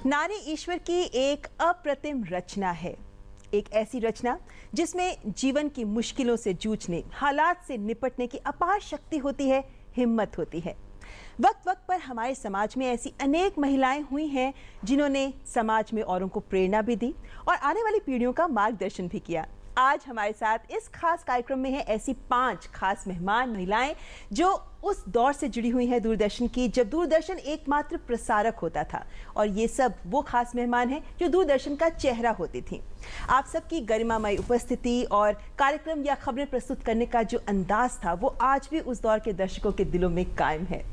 नारी ईश्वर की एक अप्रतिम रचना है। एक ऐसी रचना जिसमें जीवन की मुश्किलों से जूझने, हालात से निपटने की अपार शक्ति होती है, हिम्मत होती है। वक्त वक्त पर हमारे समाज में ऐसी अनेक महिलाएं हुई हैं जिन्होंने समाज में औरों को प्रेरणा भी दी और आने वाली पीढ़ियों का मार्गदर्शन भी किया। आज हमारे साथ इस खास कार्यक्रम में है ऐसी 5 खास मेहमान महिलाएं जो उस दौर से जुड़ी हुई हैं दूरदर्शन की, जब दूरदर्शन एकमात्र प्रसारक होता था। और ये सब वो खास मेहमान हैं जो दूरदर्शन का चेहरा होती थी। आप सबकी गरिमामय उपस्थिति और कार्यक्रम या खबरें प्रस्तुत करने का जो अंदाज था वो आज भी उस दौर के दर्शकों के दिलों में कायम है।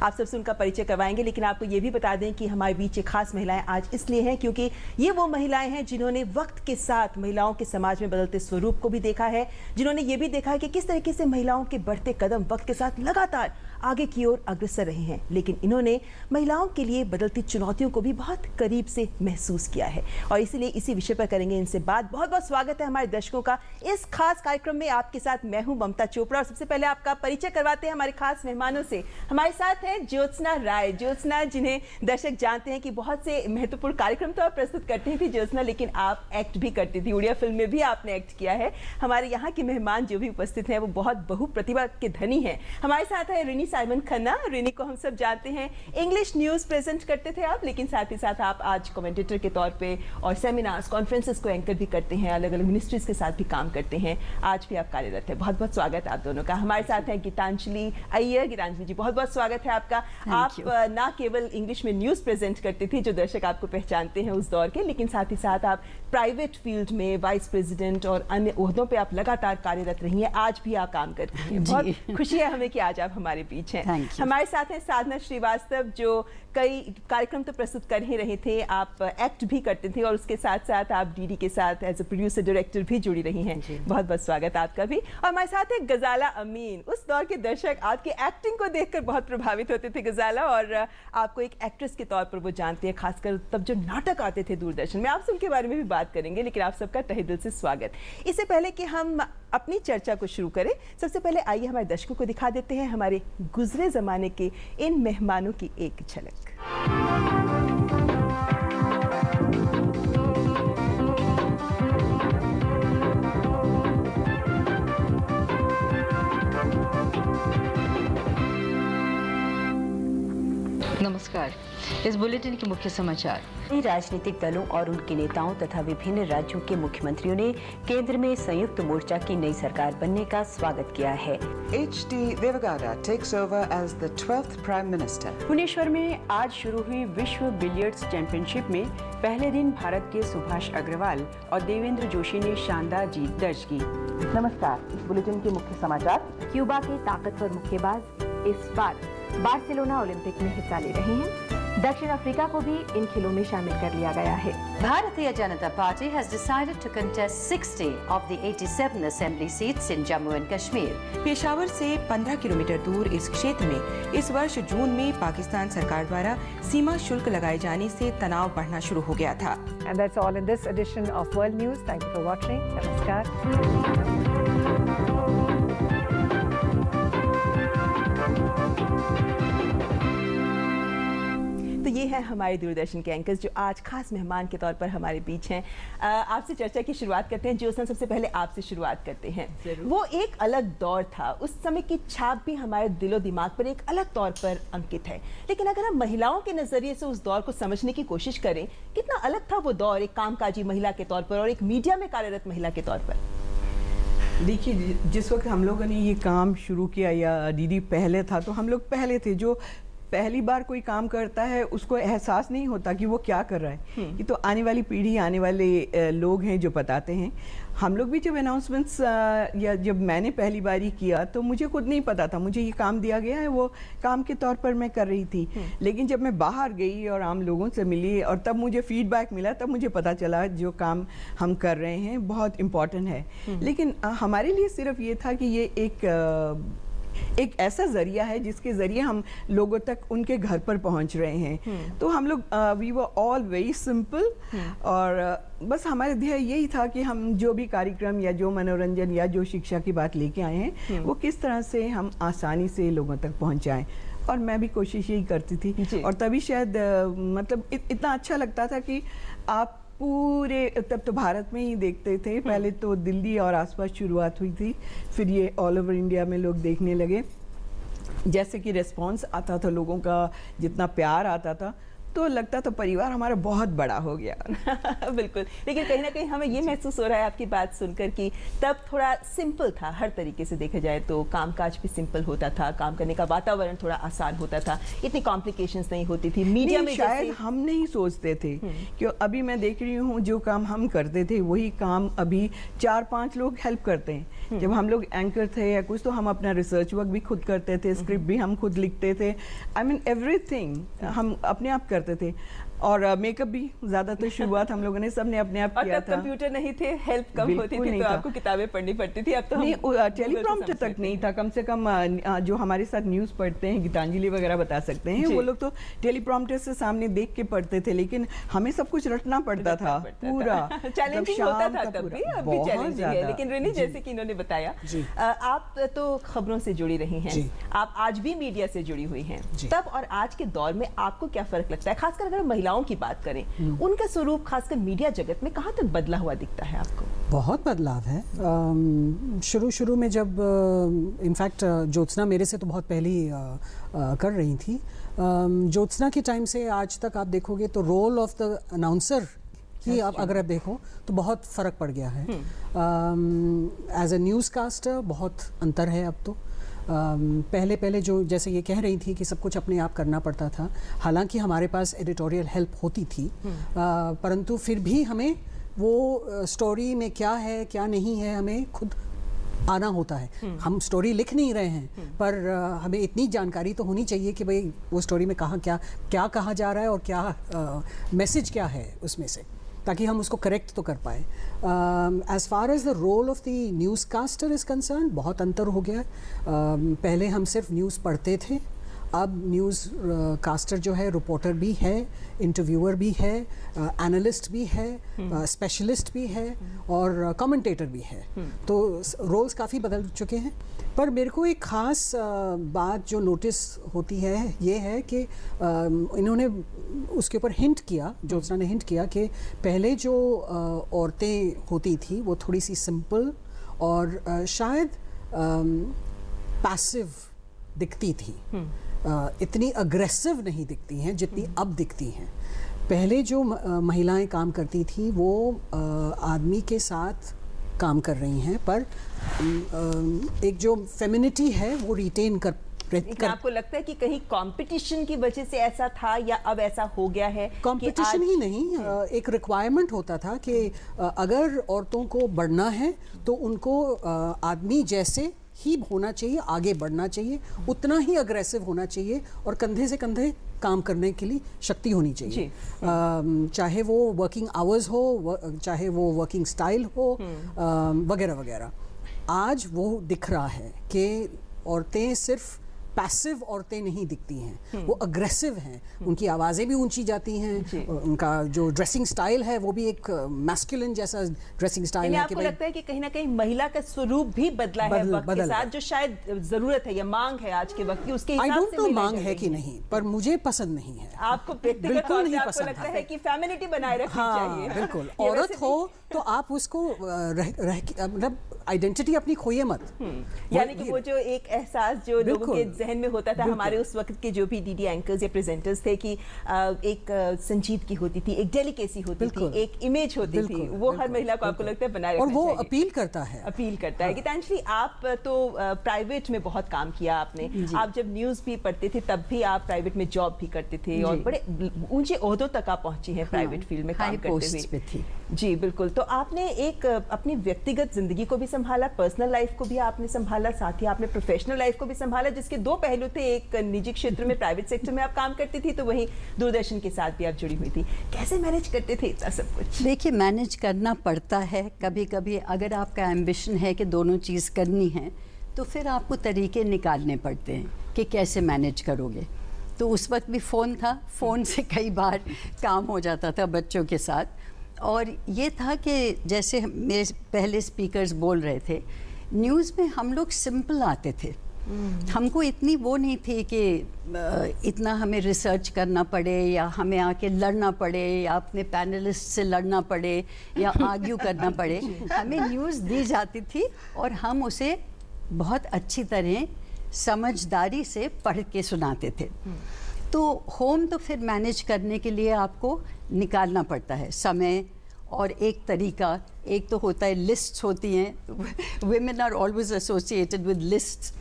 आप सबसे उनका परिचय करवाएंगे, लेकिन आपको ये भी बता दें कि हमारे बीच ये खास महिलाएं आज इसलिए हैं क्योंकि ये वो महिलाएं हैं जिन्होंने वक्त के साथ महिलाओं के समाज में बदलते स्वरूप को भी देखा है, जिन्होंने ये भी देखा है कि किस तरीके से महिलाओं के बढ़ते कदम वक्त के साथ लगातार आगे की ओर अग्रसर रहे हैं। लेकिन इन्होंने महिलाओं के लिए बदलती चुनौतियों को भी बहुत करीब से महसूस किया है और इसीलिए इसी विषय पर करेंगे इनसे बात। बहुत बहुत स्वागत है हमारे दर्शकों का इस खास कार्यक्रम में। आपके साथ मैं हूं ममता चोपड़ा और सबसे पहले आपका परिचय करवाते हैं हमारे खास मेहमानों से। हमारे साथ हैं ज्योत्सना राय। ज्योत्सना, जिन्हें दर्शक जानते हैं कि बहुत से महत्वपूर्ण कार्यक्रम तो आप प्रस्तुत करती थी ज्योत्सना, लेकिन आप एक्ट भी करती थी। उड़िया फिल्म में भी आपने एक्ट किया है। हमारे यहाँ के मेहमान जो भी उपस्थित हैं वो बहुत बहु प्रतिभा के धनी हैं। हमारे साथ है रिनी साइमन खन्ना। रिनी को हम सब जानते हैं, इंग्लिश न्यूज़ प्रेजेंट करते थे आप, लेकिन साथ ही साथ आप आज कमेंटेटर के तौर पे और सेमिनार्स, कॉन्फ्रेंसेस को एंकर भी करते हैं, अलग अलग मिनिस्ट्रीज के साथ भी काम करते हैं। आज भी आप कार्यरत हैं। बहुत बहुत स्वागत है आप दोनों का। हमारे साथ हैं गीतांजलि अय्यर। गीतांजलि जी, बहुत बहुत स्वागत है आपका। आप ना केवल इंग्लिश में न्यूज़ प्रेजेंट करती थी, जो दर्शक आपको पहचानते हैं उस दौर के, लेकिन साथ ही साथ आप प्राइवेट फील्ड में वाइस प्रेसिडेंट और अन्य ओहदों पे आप लगातार कार्यरत रही हैं। आज भी आप काम करती हैं। बहुत खुशी है हमें कि आज आप हमारे बीच हैं। हमारे साथ हैं साधना श्रीवास्तव, जो कई कार्यक्रम तो प्रस्तुत कर ही रहे थे, आप एक्ट भी करते थे और उसके साथ साथ आप डीडी के साथ एज ए प्रोड्यूसर डायरेक्टर भी जुड़ी रही हैं। बहुत बहुत स्वागत आपका भी। और हमारे साथ है गजाला अमीन। उस दौर के दर्शक आपकी एक्टिंग को देखकर बहुत प्रभावित होते थे गजाला, और आपको एक एक्ट्रेस के तौर पर वो जानते हैं, खासकर तब जो नाटक आते थे दूरदर्शन में। आप उनके बारे में भी बात करेंगे, लेकिन आप सबका तहे दिल से स्वागत। इससे पहले कि हम अपनी चर्चा को शुरू करें, सबसे पहले आइए हमारे दर्शकों को दिखा देते हैं हमारे गुजरे जमाने के इन मेहमानों की एक झलक। नमस्कार। इस बुलेटिन के मुख्य समाचार। राजनीतिक दलों और उनके नेताओं तथा विभिन्न राज्यों के मुख्यमंत्रियों ने केंद्र में संयुक्त मोर्चा की नई सरकार बनने का स्वागत किया है। HD Devagada takes over as the 12th Prime Minister. Bhubaneswar में आज शुरू हुई विश्व बिलियर्ड्स चैंपियनशिप में पहले दिन भारत के सुभाष अग्रवाल और देवेंद्र जोशी ने शानदार जीत दर्ज की। नमस्कार। इस बुलेटिन के मुख्य समाचार। क्यूबा के ताकतवर मुक्केबाज इस बार बार्सिलोना ओलंपिक में हिस्सा ले रहे हैं। दक्षिण अफ्रीका को भी इन खेलों में शामिल कर लिया गया है। Bharatiya Janata Party has decided to contest 60 of the 87 assembly seats in Jammu and Kashmir. Peshawar से 15 किलोमीटर दूर इस क्षेत्र में इस वर्ष जून में पाकिस्तान सरकार द्वारा सीमा शुल्क लगाए जाने से तनाव बढ़ना शुरू हो गया था। And that's all in this edition of World News. Thank you for watching. Namaskar. तो ये है हमारे दूरदर्शन के एंकर्स जो आज खास मेहमान के तौर पर हमारे बीच हैं। आपसे चर्चा की शुरुआत करते हैं। ज्योत्सना, सबसे पहले आपसे शुरुआत करते हैं। वो एक अलग दौर था, उस समय की छाप भी हमारे दिलो दिमाग पर एक अलग तौर पर अंकित है। लेकिन अगर हम महिलाओं के नजरिए से उस दौर को समझने की कोशिश करें, कितना अलग था वो दौर एक कामकाजी महिला के तौर पर और एक मीडिया में कार्यरत महिला के तौर पर। देखिए, जिस वक्त हम लोगों ने ये काम शुरू किया या डीडी पहले था, तो हम लोग पहले थे। जो पहली बार कोई काम करता है उसको एहसास नहीं होता कि वो क्या कर रहा है। ये तो आने वाली पीढ़ी, आने वाले लोग हैं जो बताते हैं। हम लोग भी जब अनाउंसमेंट्स या जब मैंने पहली बारी किया तो मुझे खुद नहीं पता था, मुझे ये काम दिया गया है, वो काम के तौर पर मैं कर रही थी। लेकिन जब मैं बाहर गई और आम लोगों से मिली और तब मुझे फीडबैक मिला, तब मुझे पता चला जो काम हम कर रहे हैं बहुत इम्पॉर्टेंट है। लेकिन हमारे लिए सिर्फ ये था कि ये एक ऐसा जरिया है जिसके जरिए हम लोगों तक उनके घर पर पहुंच रहे हैं। तो हम लोग we were all very simple, और बस हमारे ध्येय यही था कि हम जो भी कार्यक्रम या जो मनोरंजन या जो शिक्षा की बात लेके आए हैं वो किस तरह से हम आसानी से लोगों तक पहुंचाएं। और मैं भी कोशिश यही करती जी। थी, और तभी शायद मतलब इतना अच्छा लगता था कि आप पूरे, तब तो भारत में ही देखते थे, पहले तो दिल्ली और आसपास शुरुआत हुई थी, फिर ये ऑल ओवर इंडिया में लोग देखने लगे। जैसे कि रिस्पांस आता था लोगों का, जितना प्यार आता था, तो लगता था परिवार हमारा बहुत बड़ा हो गया। बिल्कुल, लेकिन कहीं ना कहीं हमें ये महसूस हो रहा है आपकी बात सुनकर कि तब थोड़ा सिंपल था, हर तरीके से देखा जाए तो कामकाज भी सिंपल होता था, काम करने का वातावरण थोड़ा आसान होता था, इतनी कॉम्प्लिकेशंस नहीं होती थी। मीडिया में शायद हम नहीं सोचते थे कि अभी मैं देख रही हूँ जो काम हम करते थे वही काम अभी 4-5 लोग हेल्प करते हैं। जब हम लोग एंकर थे या कुछ, तो हम अपना रिसर्च वर्क भी खुद करते थे, स्क्रिप्ट भी हम खुद लिखते थे, आई मीन एवरीथिंग हम अपने आप करते थे। और मेकअप भी ज्यादातर शुरुआत हम लोगों ने सबने अपने आप किया था। कंप्यूटर नहीं थे, हेल्प कम होती थी, तो आपको किताबें पढ़नी पड़ती थी। अब तो नहीं, टेलीप्रॉम्प्टर तक नहीं था, कम से कम जो हमारे साथ न्यूज़ पढ़ते हैं, गीतांजलि वगैरह बता सकते हैं, वो लोग तो टेलीप्रॉम्प्टर से सामने देख के पढ़ते थे, लेकिन हमें सब कुछ रटना पड़ता था पूरा। चैलेंजिंग होता था तब भी, अब भी चैलेंजिंग है। लेकिन रिनी, जैसे कि इन्होंने बताया, आप तो खबरों से जुड़ी रही हैं, आप आज भी मीडिया से जुड़ी हुई हैं, तब और आज के दौर में आपको क्या फर्क लगता है, खासकर अगर महिलाओं की बात करें, उनका स्वरूप खासकर मीडिया जगत में कहां तक बदला हुआ दिखता है आपको? बहुत बदलाव है। शुरू में जब इनफैक्ट ज्योत्सना मेरे से तो बहुत पहले ही कर रही थी, ज्योत्सना के टाइम से आज तक आप देखोगे तो रोल ऑफ द अनाउंसर कि आप अगर आप देखो तो बहुत फ़र्क पड़ गया है। एज ए न्यूज़ कास्टर बहुत अंतर है अब तो। पहले जो जैसे ये कह रही थी कि सब कुछ अपने आप करना पड़ता था, हालांकि हमारे पास एडिटोरियल हेल्प होती थी, परंतु फिर भी हमें वो स्टोरी में क्या है क्या नहीं है हमें खुद आना होता है। हम स्टोरी लिख नहीं रहे हैं, पर हमें इतनी जानकारी तो होनी चाहिए कि भाई वो स्टोरी में कहाँ क्या कहा जा रहा है और क्या मैसेज क्या है उसमें से, ताकि हम उसको करेक्ट तो कर पाए। As far as the role of the newscaster is concern, बहुत अंतर हो गया है। पहले हम सिर्फ न्यूज़ पढ़ते थे, अब न्यूज़ कास्टर जो है रिपोर्टर भी है, इंटरव्यूअर भी है, एनालिस्ट भी है, स्पेशलिस्ट भी है और कमेंटेटर भी है। तो रोल्स काफ़ी बदल चुके हैं। पर मेरे को एक ख़ास बात जो नोटिस होती है ये है कि इन्होंने उसके ऊपर हिंट किया, ज्योत्सना ने हिंट किया कि पहले जो औरतें होती थी वो थोड़ी सी सिंपल और शायद पैसिव दिखती थी, इतनी अग्रेसिव नहीं दिखती हैं जितनी अब दिखती हैं। पहले जो महिलाएं काम करती थी वो आदमी के साथ काम कर रही हैं, पर एक जो फेमिनिटी है वो रिटेन कर आपको लगता है कि कहीं कंपटीशन की वजह से ऐसा था या अब ऐसा हो गया है? कंपटीशन ही नहीं, एक रिक्वायरमेंट होता था कि अगर औरतों को बढ़ना है तो उनको आदमी जैसे ही होना चाहिए, आगे बढ़ना चाहिए, उतना ही अग्रेसिव होना चाहिए और कंधे से कंधे काम करने के लिए शक्ति होनी चाहिए। चाहे वो वर्किंग आवर्स हो, चाहे वो वर्किंग स्टाइल हो, वगैरह वगैरह। आज वो दिख रहा है कि औरतें सिर्फ पैसिव औरतें नहीं दिखती हैं, वो अग्रेसिव हैं, उनकी आवाज़ें भी ऊंची जाती हैं, उनका जो ड्रेसिंग स्टाइल है वो भी एक मैस्कुलिन जैसा ड्रेसिंग स्टाइल है। आपको लगता है कि कहीं ना कहीं महिला का स्वरूप भी बदला है वक्त के साथ, जो शायद जरूरत है या मांग है आज के वक्त की, उसके हिसाब से आई डोंट नो मांग है कि नहीं, पर मुझे पसंद नहीं है। आपको बिल्कुल नहीं पसंद लगता है कि फेमिनिटी बनाए रखनी चाहिए। बिल्कुल, औरत हो तो आप उसको मतलब आइडेंटिटी अपनी खोइए मत। यानी कि वो जो एक एहसास जो लोगों के जहन में होता था, हमारे उस वक्त के जो भी डीडी एंकर्स या प्रेजेंटर्स थे कि एक संजीदगी होती थी, एक डेलिकेसी होती थी, एक इमेज होती थी, वो हर महिला को आपको लगता है बनाए रखना चाहिए। और वो अपील करता है। गीतांजलि, आप तो प्राइवेट में बहुत काम किया आपने, आप जब न्यूज भी पढ़ते थे तब भी आप प्राइवेट में जॉब भी करते थे और बड़े ऊंचे ओहदों तक आप पहुंची हैं प्राइवेट फील्ड में काम करते हुए। जी बिल्कुल। तो आपने एक अपनी व्यक्तिगत जिंदगी को भी संभाला, पर्सनल लाइफ को भी आपने संभाला, साथ ही आपने प्रोफेशनल लाइफ को भी संभाला, जिसके दो पहलू थे। एक निजी क्षेत्र में, प्राइवेट सेक्टर में आप काम करती थी, तो वहीं दूरदर्शन के साथ भी आप जुड़ी हुई थी। कैसे मैनेज करते थे इतना सब कुछ? देखिए, मैनेज करना पड़ता है कभी कभी। अगर आपका एम्बिशन है कि दोनों चीज़ करनी है तो फिर आपको तरीके निकालने पड़ते हैं कि कैसे मैनेज करोगे। तो उस वक्त भी फ़ोन था, फ़ोन से कई बार काम हो जाता था बच्चों के साथ। और ये था कि जैसे मेरे पहले स्पीकर्स बोल रहे थे, न्यूज़ में हम लोग सिंपल आते थे हमको इतनी वो नहीं थी कि इतना हमें रिसर्च करना पड़े या हमें आके लड़ना पड़े या अपने पैनलिस्ट से लड़ना पड़े या आर्ग्यू करना पड़े। हमें न्यूज़ दी जाती थी और हम उसे बहुत अच्छी तरह समझदारी से पढ़ के सुनाते थे। तो होम तो फिर मैनेज करने के लिए आपको निकालना पड़ता है समय और एक तरीका। एक तो होता है लिस्ट्स होती हैं, women are always associated with lists,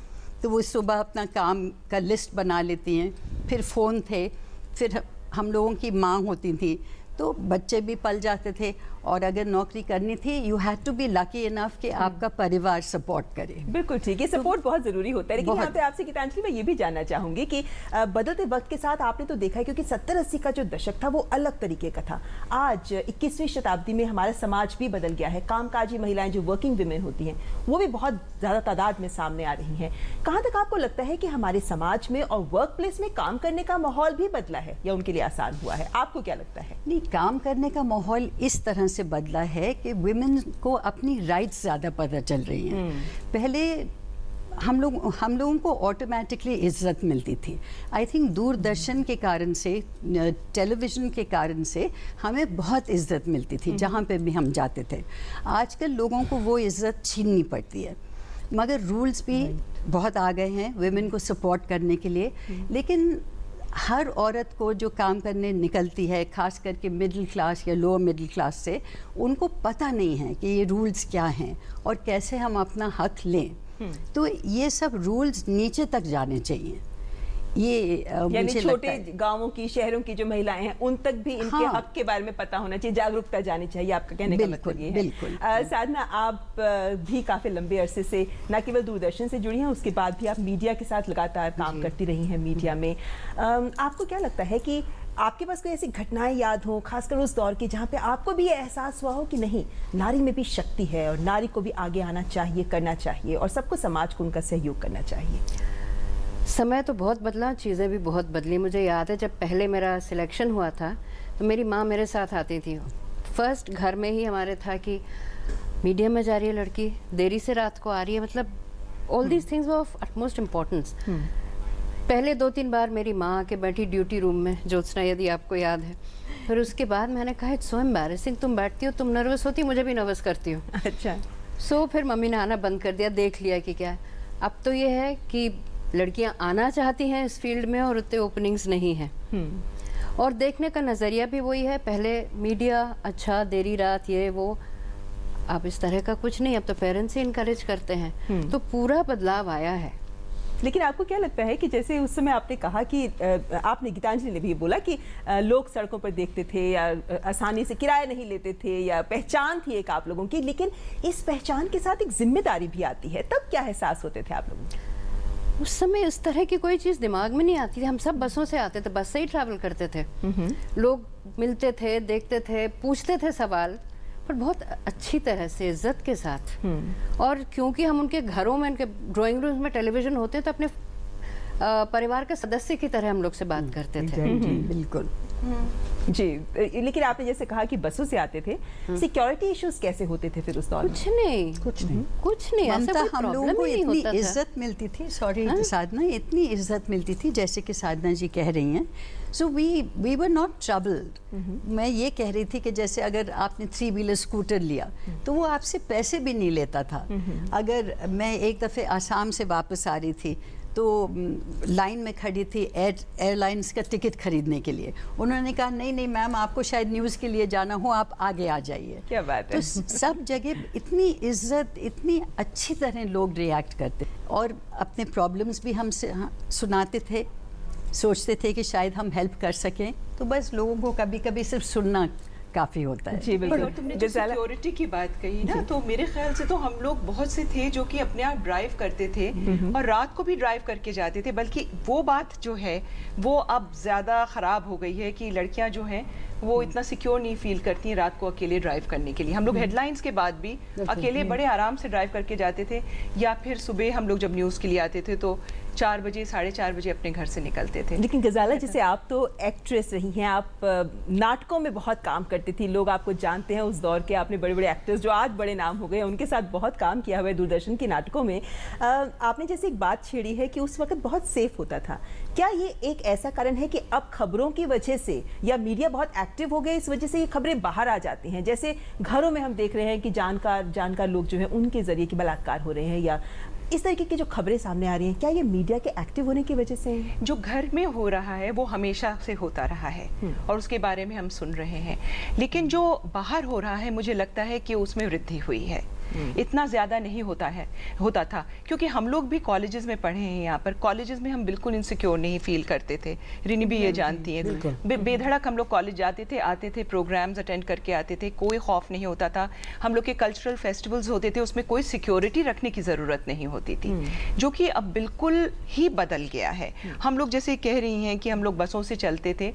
तो वो सुबह अपना काम का लिस्ट बना लेती हैं। फिर फ़ोन थे, फिर हम लोगों की माँ होती थी, तो बच्चे भी पल जाते थे। और अगर नौकरी करनी थी, you had to be lucky enough कि आपका परिवार सपोर्ट करे। बिल्कुल ठीक है, सपोर्ट बहुत ज़रूरी होता है। लेकिन यहाँ पे आपसे गीतांजलि मैं ये भी जानना चाहूँगी कि बदलते वक्त के साथ आपने तो देखा है, क्योंकि 70-80 का जो दशक था वो अलग तरीके का था। आज 21वीं शताब्दी में हमारा समाज भी बदल गया है। कामकाजी महिलाएं जो वर्किंग विमेन होती हैं वो भी बहुत ज़्यादा तादाद में सामने आ रही हैं। कहाँ तक आपको लगता है कि हमारे समाज में और वर्क प्लेस में काम करने का माहौल भी बदला है या उनके लिए आसान हुआ है? आपको क्या लगता है? नहीं, काम करने का माहौल इस तरह से बदला है कि विमेन को अपनी राइट्स ज़्यादा पता चल रही हैं। पहले हम लोगों को ऑटोमेटिकली इज्जत मिलती थी। आई थिंक दूरदर्शन के कारण से, टेलीविज़न के कारण से हमें बहुत इज्जत मिलती थी जहाँ पे भी हम जाते थे। आजकल लोगों को वो इज्जत छीननी पड़ती है, मगर रूल्स भी बहुत आ गए हैं विमेन को सपोर्ट करने के लिए। लेकिन हर औरत को जो काम करने निकलती है, खास करके मिडिल क्लास या लोअर मिडिल क्लास से, उनको पता नहीं है कि ये रूल्स क्या हैं और कैसे हम अपना हक लें। तो ये सब रूल्स नीचे तक जाने चाहिए। ये यानी छोटे गांवों की, शहरों की जो महिलाएं हैं उन तक भी इनके हक के बारे में पता होना चाहिए, जागरूकता जानी चाहिए। आपका कहने का मतलब ये है। बिल्कुल। साधना, आप भी काफी लंबे अरसे से न केवल दूरदर्शन से जुड़ी हैं, उसके बाद भी आप मीडिया के साथ लगातार काम करती रही हैं मीडिया में। आपको क्या लगता है कि आपके पास कोई ऐसी घटनाएं याद हो, खासकर उस दौर की, जहाँ पे आपको भी ये एहसास हुआ हो कि नहीं, नारी में भी शक्ति है और नारी को भी आगे आना चाहिए, करना चाहिए और सबको, समाज को उनका सहयोग करना चाहिए? समय तो बहुत बदला, चीज़ें भी बहुत बदली। मुझे याद है जब पहले मेरा सिलेक्शन हुआ था तो मेरी माँ मेरे साथ आती थी। फर्स्ट घर में ही हमारे था कि मीडियम में जा रही है लड़की, देरी से रात को आ रही है, मतलब all these things were of utmost importance. पहले 2-3 बार मेरी माँ आके बैठी ड्यूटी रूम में, ज्योत्सना यदि आपको याद है। फिर उसके बाद मैंने कहा इट्स सो एम्बैरेसिंग, तुम बैठती हो, तुम नर्वस होती, मुझे भी नर्वस करती हो। अच्छा। सो फिर मम्मी ने आना बंद कर दिया, देख लिया कि क्या है। अब तो ये है कि लड़कियां आना चाहती हैं इस फील्ड में और उतने ओपनिंग्स नहीं हैं। और देखने का नज़रिया भी वही है। पहले मीडिया अच्छा, देरी रात, ये वो, अब इस तरह का कुछ नहीं। अब तो पेरेंट्स ही इनकरेज करते हैं। तो पूरा बदलाव आया है। लेकिन आपको क्या लगता है कि जैसे उस समय आपने कहा कि आपने, गीतांजलि ने भी बोला कि लोग सड़कों पर देखते थे या आसानी से किराया नहीं लेते थे या पहचान थी एक आप लोगों की, लेकिन इस पहचान के साथ एक जिम्मेदारी भी आती है। तब क्या एहसास होते थे आप लोगों को? उस समय इस तरह की कोई चीज़ दिमाग में नहीं आती थी। हम सब बसों से आते थे, बस से ही ट्रैवल करते थे। लोग मिलते थे, देखते थे, पूछते थे सवाल, पर बहुत अच्छी तरह से, इज्जत के साथ। और क्योंकि हम उनके घरों में, उनके ड्राइंग रूम में टेलीविज़न होते हैं, तो अपने परिवार के सदस्य की तरह हम लोग से बात करते थे। बिल्कुल जी। लेकिन आपने जैसे कहा कि बसों से आते थे, सिक्योरिटी इश्यूज कैसे होते थे फिर उस दौर में? कुछ नहीं, ऐसा कोई हम लोगों को इतनी इज्जत मिलती थी, सॉरी साधना, इतनी इज्जत मिलती थी, जैसे कि साधना जी कह रही हैं। So we were not troubled. मैं ये कह रही थी कि जैसे अगर आपने 3 व्हीलर स्कूटर लिया तो वो आपसे पैसे भी नहीं लेता था। अगर मैं एक दफ़े आसाम से वापस आ रही थी तो लाइन में खड़ी थी एयरलाइंस का टिकट खरीदने के लिए। उन्होंने कहा नहीं नहीं मैम, आपको शायद न्यूज़ के लिए जाना हो, आप आगे आ जाइए। क्या बात है। तो सब जगह इतनी इज्जत, इतनी अच्छी तरह लोग रिएक्ट करते और अपने प्रॉब्लम्स भी हमसे सुनाते थे। सोचते थे कि शायद हम हेल्प कर सकें, तो बस लोगों को कभी कभी सिर्फ सुनना काफ़ी होता है। जी बिल्कुल। तुमने जो सिक्योरिटी की बात कही ना, तो मेरे ख्याल से तो हम लोग बहुत से थे जो कि अपने आप ड्राइव करते थे और रात को भी ड्राइव करके जाते थे। बल्कि वो बात जो है वो अब ज़्यादा ख़राब हो गई है कि लड़कियां जो हैं वो इतना सिक्योर नहीं फील करती हैं रात को अकेले ड्राइव करने के लिए। हम लोग हेडलाइंस के बाद भी अकेले बड़े आराम से ड्राइव करके जाते थे, या फिर सुबह हम लोग जब न्यूज़ के लिए आते थे तो 4 बजे 4:30 बजे अपने घर से निकलते थे। लेकिन गजाला, जैसे आप तो एक्ट्रेस रही हैं, आप नाटकों में बहुत काम करती थी, लोग आपको जानते हैं उस दौर के, आपने बड़े बड़े एक्टर्स जो आज बड़े नाम हो गए हैं उनके साथ बहुत काम किया हुआ है दूरदर्शन के नाटकों में। आपने जैसे एक बात छेड़ी है कि उस वक्त बहुत सेफ होता था, क्या ये एक ऐसा कारण है कि अब खबरों की वजह से या मीडिया बहुत एक्टिव हो गए, इस वजह से ये खबरें बाहर आ जाती हैं? जैसे घरों में हम देख रहे हैं कि जानकार लोग जो है उनके जरिए की बलात्कार हो रहे हैं या इस तरीके की जो खबरें सामने आ रही हैं, क्या ये मीडिया के एक्टिव होने की वजह से है? जो घर में हो रहा है वो हमेशा से होता रहा है और उसके बारे में हम सुन रहे हैं, लेकिन जो बाहर हो रहा है मुझे लगता है कि उसमें वृद्धि हुई है। इतना ज़्यादा नहीं होता था, क्योंकि हम लोग भी कॉलेजेस में पढ़े हैं। यहाँ पर कॉलेजेस में हम बिल्कुल इनसिक्योर नहीं फील करते थे, रिनी भी ये जानती है। बेधड़क हम लोग कॉलेज जाते थे, आते थे, प्रोग्राम्स अटेंड करके आते थे, कोई खौफ नहीं होता था। हम लोग के कल्चरल फेस्टिवल्स होते थे, उसमें कोई सिक्योरिटी रखने की ज़रूरत नहीं होती थी, जो कि अब बिल्कुल ही बदल गया है। हम लोग जैसे कह रही हैं कि हम लोग बसों से चलते थे,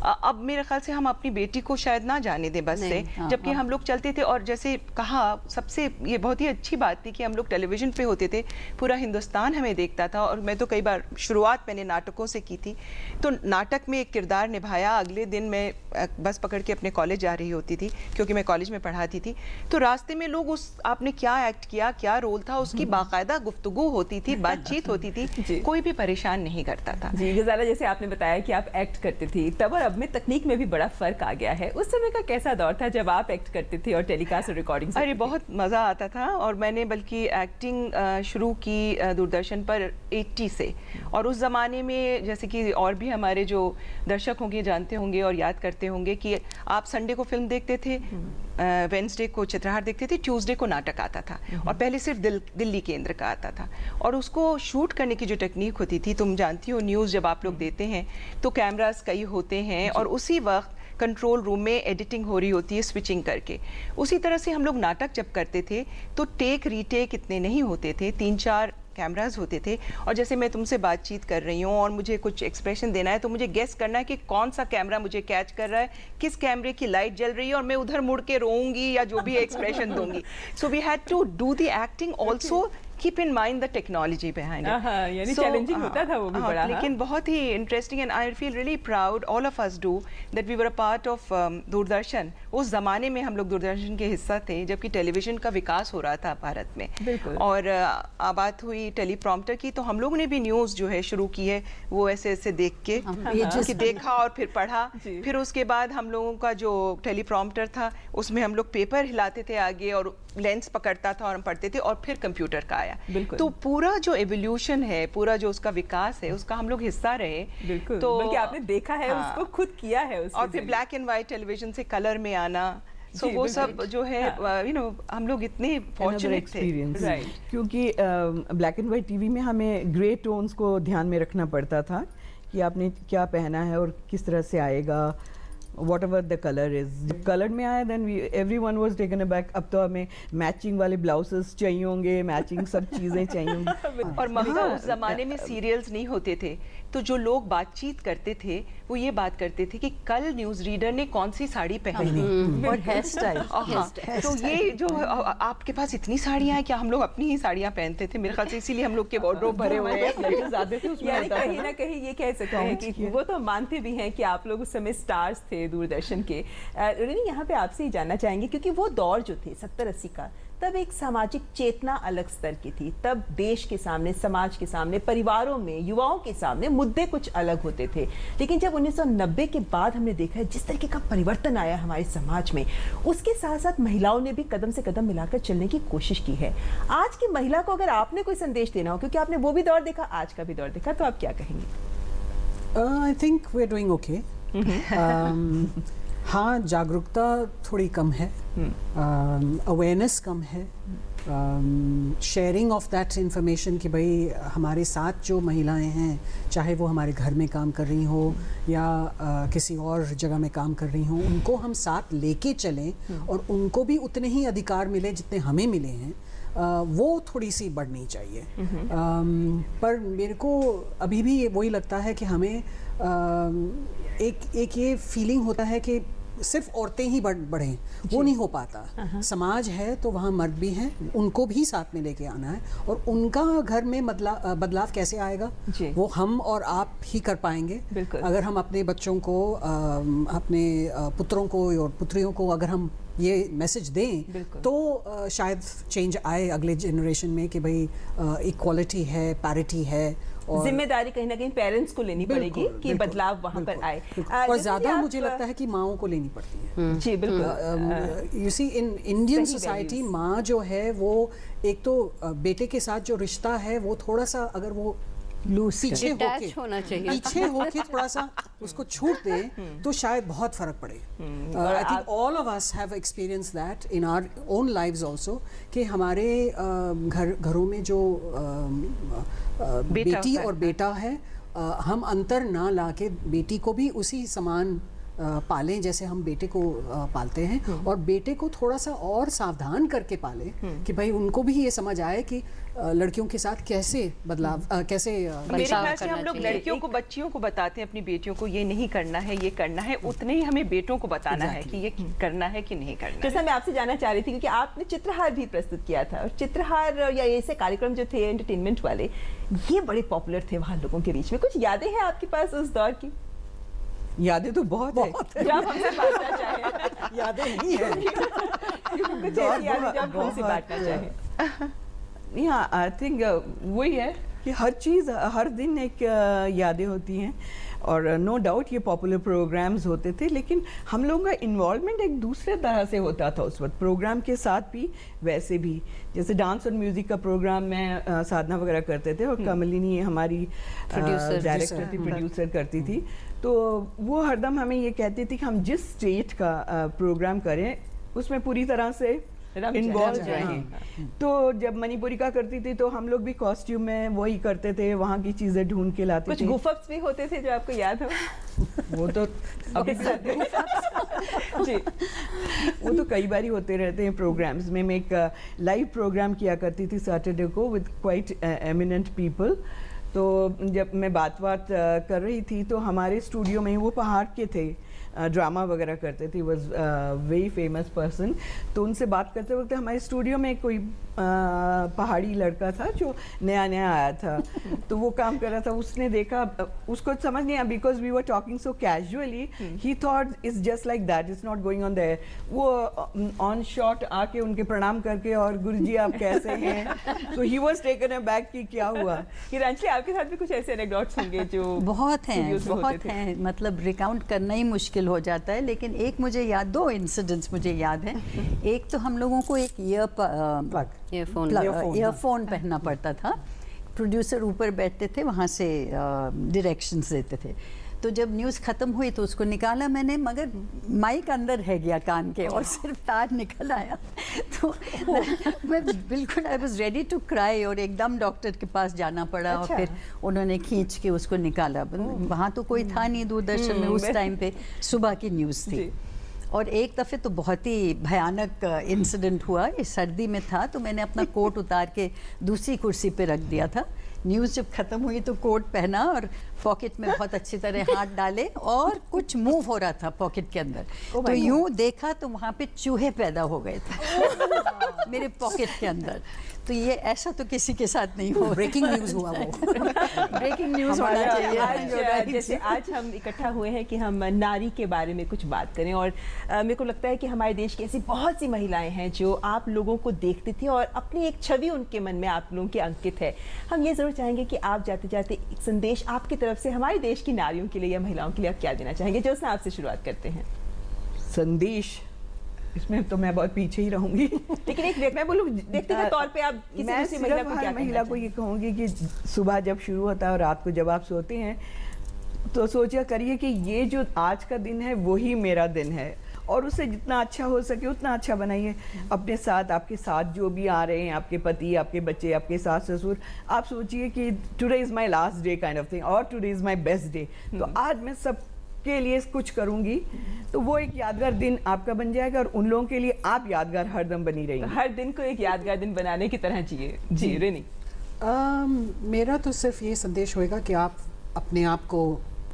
अब मेरे ख्याल से हम अपनी बेटी को शायद ना जाने दें बस से, जबकि हम लोग चलते थे। और जैसे कहा, सबसे ये बहुत ही अच्छी बात थी कि हम लोग टेलीविज़न पे होते थे, पूरा हिंदुस्तान हमें देखता था। और मैं तो कई बार शुरुआत मैंने नाटकों से की थी, तो नाटक में एक किरदार निभाया, अगले दिन मैं बस पकड़ के अपने कॉलेज जा रही होती थी, क्योंकि मैं कॉलेज में पढ़ाती थी। तो रास्ते में लोग उस आपने क्या एक्ट किया, क्या रोल था, उसकी बाकायदा गुफ्तगू होती थी, बातचीत होती थी, कोई भी परेशान नहीं करता था। जी गजाला, जैसे आपने बताया कि आप एक्ट करती थी, तब और अब में तकनीक में भी बड़ा फर्क आ गया है। उस समय का कैसा दौर था जब आप एक्ट करते थे और टेलीकास्ट और रिकॉर्डिंग? अरे बहुत मज़ा आता था, और मैंने बल्कि एक्टिंग शुरू की दूरदर्शन पर 80 से। और उस ज़माने में जैसे कि और भी हमारे जो दर्शक होंगे जानते होंगे और याद करते होंगे कि आप संडे को फिल्म देखते थे, वेंसडे को चित्रहार देखते थे, ट्यूसडे को नाटक आता था, और पहले सिर्फ दिल्ली केंद्र का आता था। और उसको शूट करने की जो टेक्निक होती थी, तुम जानती हो, न्यूज़ जब आप लोग देते हैं तो कैमरास कई होते हैं, और उसी वक्त कंट्रोल रूम में एडिटिंग हो रही होती है स्विचिंग करके। उसी तरह से हम लोग नाटक जब करते थे तो टेक रीटेक इतने नहीं होते थे, 3-4 कैमरास होते थे। और जैसे मैं तुमसे बातचीत कर रही हूँ और मुझे कुछ एक्सप्रेशन देना है, तो मुझे गेस करना है कि कौन सा कैमरा मुझे कैच कर रहा है, किस कैमरे की लाइट जल रही है, और मैं उधर मुड़ के रोऊंगी या जो भी एक्सप्रेशन दूंगी। So we had to do the acting also, keep in mind the technology behind it. यानी चैलेंजिंग होता था वो भी बड़ा। लेकिन बहुत ही interesting, and I feel really proud, all of us do, that we were a part of Doordarshan. उस जमाने में हम लोग दूरदर्शन के हिस्सा थे जबकि टेलीविजन का विकास हो रहा था भारत में। और बात हुई टेलीप्रॉम्प्टर की, तो हम लोग ने भी न्यूज़ जो है शुरू की है वो ऐसे ऐसे देख के कि देखा और फिर पढ़ा। फिर उसके बाद हम लोगों का जो टेलीप्रॉम्प्टर था उसमें हम लोग पेपर हिलाते थे आगे, और लेंस पकड़ता था और हम पढ़ते थे, और फिर कंप्यूटर का आया। तो पूरा जो एवोल्यूशन है, पूरा जो उसका विकास है, उसका हम लोग हिस्सा रहे। तो बल्कि आपने देखा है, उसको खुद किया है, और फिर ब्लैक एंड व्हाइट टेलीविजन से कलर में आना, वो सब जो है हम लोग इतने फॉर्चुनेट थे। राइट, क्योंकि ब्लैक एंड व्हाइट टीवी में हमें ग्रे टोन्स को ध्यान में रखना पड़ता था कि आपने क्या पहना है और किस तरह से आएगा, whatever the color is. जब कलर में आया then everyone was taken aback. अब तो हमें मैचिंग वाले ब्लाउजेस चाहिए होंगे, मैचिंग सब चीज़ें चाहिए होंगी। और मगर उस जमाने में सीरियल्स नहीं होते थे, तो जो लोग बातचीत करते थे वो ये बात करते थे कि कल न्यूज़ रीडर ने कौन सी साड़ी पहनी और हेयर स्टाइल। तो ये जो आपके पास इतनी साड़ियाँ हैं, क्या हम लोग अपनी ही साड़ियाँ पहनते थे? मेरे ख्याल से इसीलिए हम लोग के वार्डरोब भरे हुए हैं। यानी कहीं ना कहीं ये कह सकते हैं कि वो तो मानते भी हैं कि आप लोग उस समय स्टार्स थे दूरदर्शन के। रिनी, यहाँ पे आपसे ही जानना चाहेंगे, क्योंकि वो दौर जो थे 70-80 का, तब एक सामाजिक चेतना अलग स्तर की थी। तब देश के सामने, समाज के सामने, परिवारों में, युवाओं के सामने मुद्दे कुछ अलग होते थे। लेकिन जब 1990 के बाद हमने देखा है जिस तरीके का परिवर्तन आया हमारे समाज में, उसके साथ साथ महिलाओं ने भी कदम से कदम मिलाकर चलने की कोशिश की है। आज की महिला को अगर आपने कोई संदेश देना हो, क्योंकि आपने वो भी दौर देखा, आज का भी दौर देखा, तो आप क्या कहेंगे? I think we are doing okay. हाँ, जागरूकता थोड़ी कम है, अवेयरनेस कम है, शेयरिंग ऑफ दैट इंफॉर्मेशन कि भाई हमारे साथ जो महिलाएं हैं, चाहे वो हमारे घर में काम कर रही हो या किसी और जगह में काम कर रही हो, उनको हम साथ लेके चलें और उनको भी उतने ही अधिकार मिले जितने हमें मिले हैं, वो थोड़ी सी बढ़नी चाहिए। पर मेरे को अभी भी वही लगता है कि हमें एक ये फीलिंग होता है कि सिर्फ औरतें ही बढ़ें वो नहीं हो पाता। समाज है तो वहाँ मर्द भी हैं, उनको भी साथ में लेके आना है, और उनका घर में बदलाव कैसे आएगा वो हम और आप ही कर पाएंगे। अगर हम अपने बच्चों को, अपने पुत्रों को और पुत्रियों को अगर हम ये मैसेज दें तो शायद चेंज आए अगले जनरेशन में कि भाई इक्वालिटी है, पैरिटी है, और जिम्मेदारी कहीं ना कहीं पेरेंट्स को लेनी पड़ेगी कि बदलाव वहाँ पर आए। और ज़्यादा मुझे लगता है कि माँओं को लेनी पड़ती है। जी बिल्कुल। You see in Indian society माँ जो है वो एक तो बेटे के साथ जो रिश्ता है वो थोड़ा सा अगर वो पीछे होके थोड़ा सा उसको छूट दे तो शायद बहुत फर्क पड़े। I think all of us have experience that in our own lives also कि हमारे घरों में जो बेटी और बेटा है, हम अंतर ना लाके बेटी को भी उसी समान पालें जैसे हम बेटे को पालते हैं, और बेटे को थोड़ा सा और सावधान करके पालें कि भाई उनको भी ये समझ आए कि लड़कियों के साथ कैसे बदलाव कैसे मेरे ख्याल से हम लोग लड़कियों को, बच्चियों को बताते हैं अपनी बेटियों को ये नहीं करना है, ये करना है, उतने ही हमें बेटों को बताना है कि ये करना है कि नहीं करना। जैसा मैं आपसे जानना चाह रही थी क्योंकि आपने चित्रहार भी प्रस्तुत किया था, और चित्रहार या ऐसे कार्यक्रम जो थे एंटरटेनमेंट वाले ये बड़े पॉपुलर थे वहाँ लोगों के बीच में। कुछ यादें हैं आपके पास उस दौर की? यादें तो बहुत है। जो आप हमसे बांटना चाहें। यादें नहीं है कुछ ऐसी यादें जो आप हमसे बांटना चाहें। हाँ, आई थिंक वही है कि हर चीज़ हर दिन एक यादें होती हैं, और नो डाउट ये पॉपुलर प्रोग्राम्स होते थे, लेकिन हम लोगों का इन्वॉल्वमेंट एक दूसरे तरह से होता था उस वक्त प्रोग्राम के साथ भी। वैसे भी जैसे डांस और म्यूज़िक का प्रोग्राम में साधना वगैरह करते थे, और कमलिनी हमारी डायरेक्टर थी, प्रोड्यूसर करती थी, तो वो हरदम हमें ये कहती थी कि हम जिस स्टेट का प्रोग्राम करें उसमें पूरी तरह से इन्वॉल्व रहें। तो जब मणिपुरी का करती थी तो हम लोग भी कॉस्ट्यूम में वही करते थे, वहाँ की चीज़ें ढूंढ के लाते थे। कुछ गुफअप्स भी होते थे जो आपको याद हो? वो तो अभी जी, वो तो कई बार ही होते रहते हैं प्रोग्राम्स में। मैं एक लाइव प्रोग्राम किया करती थी सैटरडे को विद क्वाइट एमिनेंट पीपल। तो जब मैं बात कर रही थी तो हमारे स्टूडियो में वो पहाड़ के थे, ड्रामा वगैरह करते थे, वॉज वेरी फेमस पर्सन। तो उनसे बात करते वक्त हमारे स्टूडियो में कोई पहाड़ी लड़का था जो नया नया आया था, तो वो काम कर रहा था। उसने देखा, उसको समझ नहीं आया because we were talking so casually, he thought is just like that, is not going on there. वो ऑन शॉट आके उनके प्रणाम करके और गुरुजी आप कैसे हैं, तो ही वाज टेकन अबैक कि क्या हुआ। हिरांशी, आपके साथ भी कुछ ऐसे एनेक्डोट्स होंगे जो बहुत हैं, मतलब रिकाउंट करना ही मुश्किल हो जाता है, लेकिन एक मुझे याद, दो इंसिडेंट्स मुझे याद हैं। एक तो हम लोगों को एक ईयरफोन पहनना पड़ता था, प्रोड्यूसर ऊपर बैठते थे, वहाँ से डायरेक्शंस देते थे। तो जब न्यूज़ ख़त्म हुई तो उसको निकाला मैंने, मगर माइक अंदर रह गया कान के और सिर्फ तार निकल आया। तो मैं बिल्कुल I was ready to cry, और एकदम डॉक्टर के पास जाना पड़ा। और फिर उन्होंने खींच के उसको निकाला। वहाँ तो कोई था नहीं दूरदर्शन में उस टाइम पे, सुबह की न्यूज़ थी। और एक दफ़े तो बहुत ही भयानक इंसिडेंट हुआ, ये सर्दी में था, तो मैंने अपना कोट उतार के दूसरी कुर्सी पे रख दिया था। न्यूज़ जब ख़त्म हुई तो कोट पहना और पॉकेट में बहुत अच्छी तरह हाथ डाले, और कुछ मूव हो रहा था पॉकेट के अंदर। तो यूं देखा तो वहाँ पे चूहे पैदा हो गए थे मेरे पॉकेट के अंदर। तो ये ऐसा तो किसी के साथ नहीं हो। ब्रेकिंग न्यूज़ हुआ वो। ब्रेकिंग न्यूज़ होना चाहिए। जैसे आज हम इकट्ठा हुए हैं कि हम नारी के बारे में कुछ बात करें, और मेरे को लगता है कि हमारे देश की ऐसी बहुत सी महिलाएं हैं जो आप लोगों को देखती थी और अपनी एक छवि उनके मन में आप लोगों की अंकित है। हम ये ज़रूर चाहेंगे कि आप जाते जाते एक संदेश आपकी तरफ से हमारे देश की नारियों के लिए या महिलाओं के लिए आप क्या देना चाहेंगे? जो आपसे शुरुआत करते हैं। संदेश, इसमें तो मैं बहुत पीछे ही रहूंगी, लेकिन एक मैं बोलूँ व्यक्ति के तौर पे आप किसी दूसरी महिला को क्या महिला को ये कहूँगी कि सुबह जब शुरू होता है और रात को जब आप सोते हैं तो सोचा करिए कि ये जो आज का दिन है वही मेरा दिन है, और उससे जितना अच्छा हो सके उतना अच्छा बनाइए। अपने साथ, आपके साथ जो भी आ रहे हैं, आपके पति, आपके बच्चे, आपके सास ससुर, आप सोचिए कि today is my last day kind of thing, और today is my best day. तो आज मैं सब के लिए कुछ करूंगी, तो वो एक यादगार दिन आपका बन जाएगा, और उन लोगों के लिए आप यादगार हरदम बनी रहेंगी। हर दिन को एक यादगार दिन बनाने की तरह जिए। जी रेनी, मेरा तो सिर्फ ये संदेश होएगा कि आप अपने आप को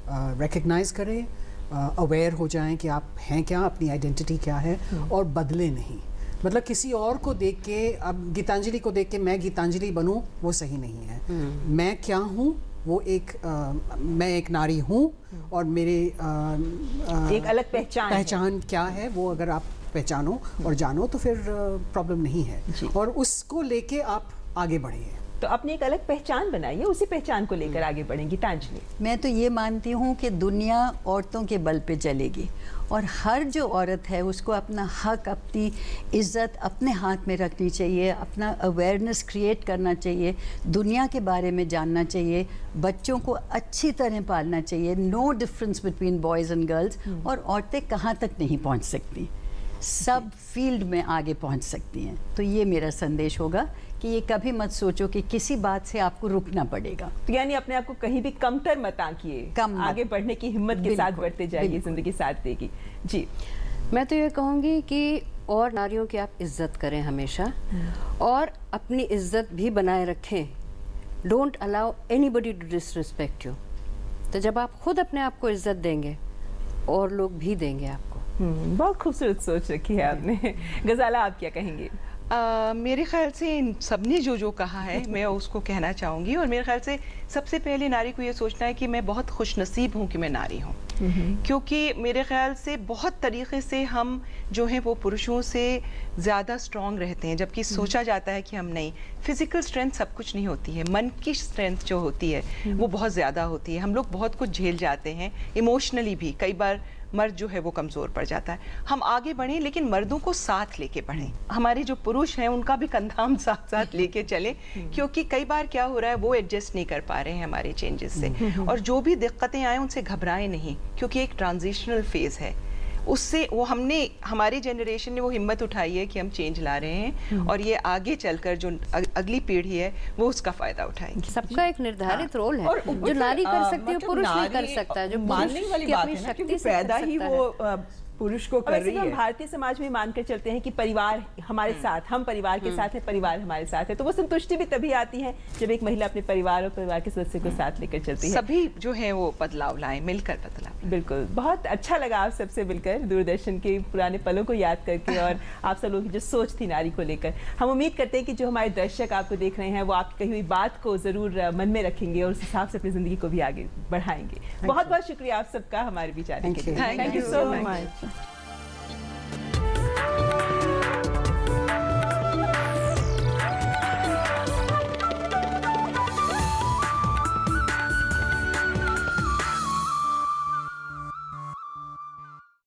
रिकग्नाइज करें, अवेयर हो जाएं कि आप हैं क्या, अपनी आइडेंटिटी क्या है, और बदले नहीं। मतलब किसी और को देख के, अब गीतांजलि को देख के मैं गीतांजलि बनूं, वो सही नहीं है। मैं क्या हूँ, वो मैं एक नारी हूँ, और मेरे एक अलग पहचान क्या है, वो अगर आप पहचानो और जानो तो फिर प्रॉब्लम नहीं है, और उसको लेके आप आगे बढ़िए। तो अपनी एक अलग पहचान बनाइए, उसी पहचान को लेकर आगे बढ़ेंगी। गीतांजलि, मैं तो ये मानती हूँ कि दुनिया औरतों के बल पे चलेगी, और हर जो औरत है उसको अपना हक, अपनी इज्जत अपने हाथ में रखनी चाहिए, अपना अवेयरनेस क्रिएट करना चाहिए, दुनिया के बारे में जानना चाहिए, बच्चों को अच्छी तरह पालना चाहिए। No difference between boys and girls. और औरतें कहाँ तक नहीं पहुँच सकती, सब फील्ड में आगे पहुँच सकती हैं। तो ये मेरा संदेश होगा कि ये कभी मत सोचो कि किसी बात से आपको रुकना पड़ेगा। तो यानी अपने आप को कहीं भी कमतर मत आंकिए, आगे बढ़ने की हिम्मत के साथ बढ़ते जाइए, जिंदगी साथ देगी। जी, मैं तो ये कहूँगी कि और नारियों की आप इज्जत करें हमेशा, और अपनी इज्जत भी बनाए रखें। Don't allow anybody to disrespect you. तो जब आप खुद अपने आप को इज्जत देंगे, और लोग भी देंगे आपको। बहुत खूबसूरत सोच रखी है आपने। गजाला, आप क्या कहेंगे? मेरे ख्याल से इन सबने जो कहा है मैं उसको कहना चाहूँगी। और मेरे ख्याल से सबसे पहले नारी को ये सोचना है कि मैं बहुत खुशनसीब हूँ कि मैं नारी हूँ, क्योंकि मेरे ख्याल से बहुत तरीके से हम जो हैं वो पुरुषों से ज़्यादा स्ट्रॉन्ग रहते हैं, जबकि सोचा जाता है कि हम नहीं। फिज़िकल स्ट्रेंथ सब कुछ नहीं होती है, मन की स्ट्रेंथ जो होती है वो बहुत ज़्यादा होती है। हम लोग बहुत कुछ झेल जाते हैं, इमोशनली भी। कई बार मर्द जो है वो कमज़ोर पड़ जाता है। हम आगे बढ़ें, लेकिन मर्दों को साथ लेके बढ़ें। हमारे जो पुरुष हैं उनका भी कंधा हम साथ साथ लेके चले, क्योंकि कई बार क्या हो रहा है, वो एडजस्ट नहीं कर पा रहे हैं हमारे चेंजेस से। और जो भी दिक्कतें आए उनसे घबराएं नहीं, क्योंकि एक ट्रांजिशनल फेज़ है। उससे वो हमारी जनरेशन ने वो हिम्मत उठाई है कि हम चेंज ला रहे हैं, और ये आगे चलकर जो अगली पीढ़ी है वो उसका फायदा उठाएगी। सबका एक निर्धारित रोल है, जो नारी कर सकती है पुरुष नहीं कर सकता। जो मानने वाली बात है ना, क्योंकि पैदा ही वो पुरुष को कर रही है। भारतीय समाज में मानकर चलते हैं कि परिवार हमारे साथ, हम परिवार के साथ हैं, परिवार हमारे साथ है। तो वो संतुष्टि भी तभी आती है जब एक महिला अपने परिवार और परिवार के सदस्य को साथ लेकर चलती है। सभी जो है वो बदलाव लाएं, मिलकर बदलाव। बिल्कुल, बहुत अच्छा लगा आप सबसे मिलकर, दूरदर्शन के पुराने पलों को याद करके, और आप सब लोगों की जो सोच थी नारी को लेकर। हम उम्मीद करते हैं कि जो हमारे दर्शक आपको देख रहे हैं वो आपकी कही हुई बात को जरूर मन में रखेंगे, और उस हिसाब से अपनी जिंदगी को भी आगे बढ़ाएंगे। बहुत बहुत शुक्रिया आप सबका हमारे बीच आने के लिए। Thank you so much.